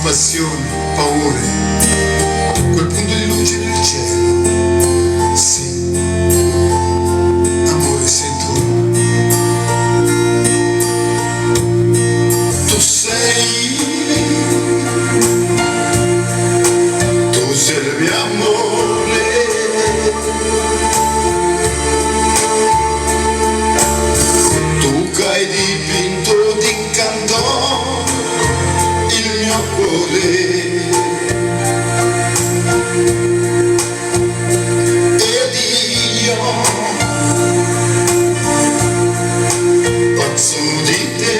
passioni, paure, quel punto di luce nel cielo. Sì, amore sei tu. Tu sei il mio amore. Tu che hai dipinto d'incanto il mio cuore. Ed io pazzo di te.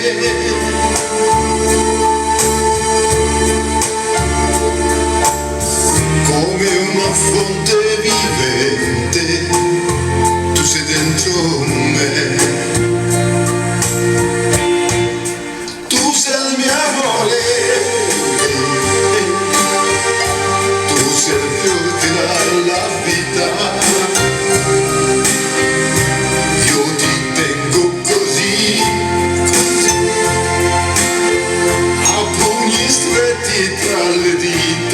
Come una fonte vivente, tu sei dentro me. Tu sei il mio amore, tu sei il fiore che dà la vita. Io ti tengo così, a pugni stretti tra le dita.